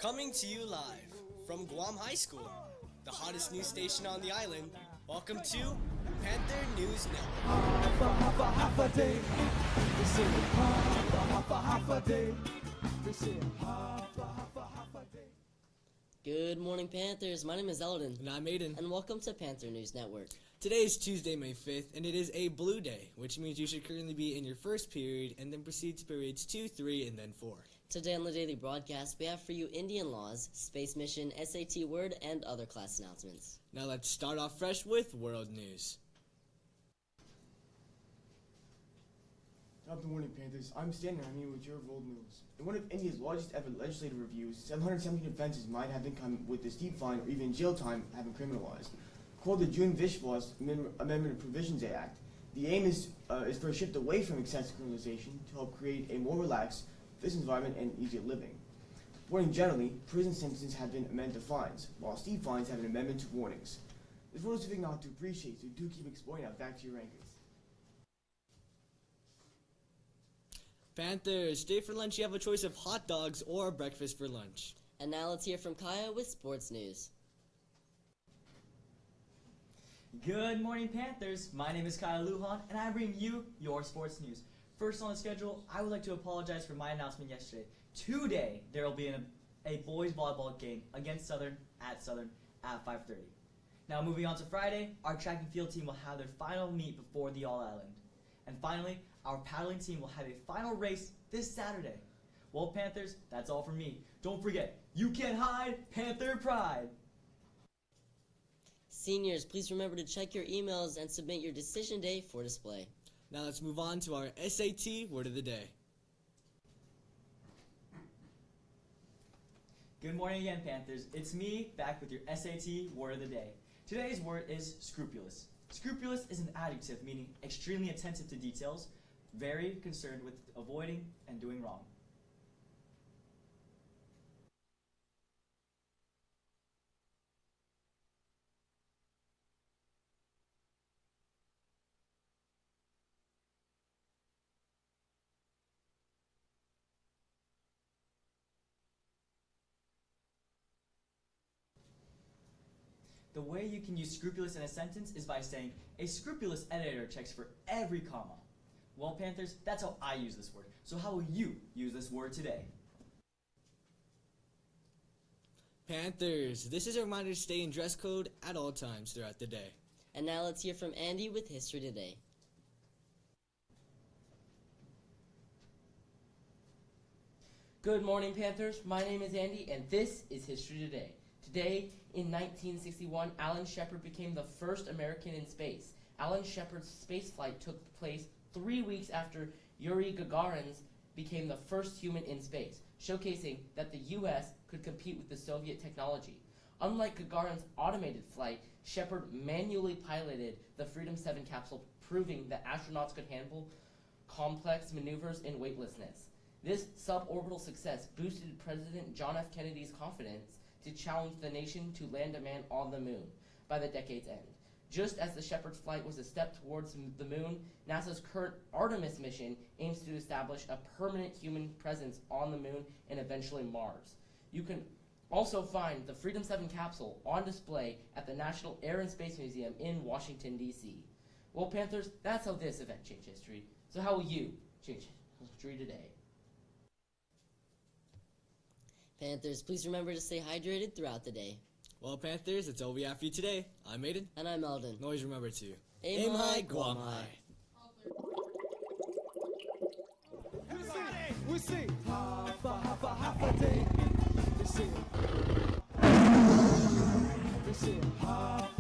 Coming to you live from Guam High School, the hottest news station on the island. Welcome to Panther News Network. Half a day. They say half a day. They say half a day. Good morning, Panthers. My name is Eldon. And I'm Aiden. And welcome to Panther News Network. Today is Tuesday, May 5th, and it is a blue day, which means you should currently be in your first period and then proceed to periods 2, 3, and then 4. Today on the daily broadcast, we have for you Indian laws, space mission, SAT word, and other class announcements. Now let's start off fresh with world news. Good morning, Panthers. I'm Stan, and I'm here with your world news. In one of India's largest ever legislative reviews, 717 offenses might have been come with a steep fine or even jail time have been criminalized. Called the June Vishwas Amendment of Provisions Act, the aim is for a shift away from excessive criminalization to help create a more relaxed business environment and easier living. Warning generally, prison sentences have been amended to fines, while steep fines have an amendment to warnings. This rule is something not to appreciate, so do keep exploring out back to your anchors. Panthers, today for lunch you have a choice of hot dogs or breakfast for lunch. And now let's hear from Kaya with sports news. Good morning, Panthers. My name is Kyle Lujan, and I bring you your sports news. First on the schedule, I would like to apologize for my announcement yesterday. Today, there will be a boys volleyball game against Southern at 5:30. Now, moving on to Friday, our track and field team will have their final meet before the All-Island. And finally, our paddling team will have a final race this Saturday. Well, Panthers, that's all from me. Don't forget, you can't hide Panther pride. Seniors, please remember to check your emails and submit your decision day for display. Now let's move on to our SAT word of the day. Good morning again, Panthers. It's me, back with your SAT word of the day. Today's word is scrupulous. Scrupulous is an adjective meaning extremely attentive to details, very concerned with avoiding and doing wrong. The way you can use scrupulous in a sentence is by saying, a scrupulous editor checks for every comma. Well, Panthers, that's how I use this word. So how will you use this word today? Panthers, this is a reminder to stay in dress code at all times throughout the day. And now let's hear from Andy with History Today. Good morning, Panthers. My name is Andy, and this is History Today. Today, in 1961, Alan Shepard became the first American in space. Alan Shepard's spaceflight took place 3 weeks after Yuri Gagarin became the first human in space, showcasing that the U.S. could compete with the Soviet technology. Unlike Gagarin's automated flight, Shepard manually piloted the Freedom 7 capsule, proving that astronauts could handle complex maneuvers in weightlessness. This suborbital success boosted President John F. Kennedy's confidence to challenge the nation to land a man on the moon by the decade's end. Just as the Shepard flight was a step towards the moon, NASA's current Artemis mission aims to establish a permanent human presence on the moon and eventually Mars. You can also find the Freedom 7 capsule on display at the National Air and Space Museum in Washington, D.C. Well, Panthers, that's how this event changed history. So how will you change history today? Panthers, please remember to stay hydrated throughout the day. Well, Panthers, that's all we have for you today. I'm Aiden. And I'm Eldon. And always remember to Aim high, Guam high. We say half a day. They say half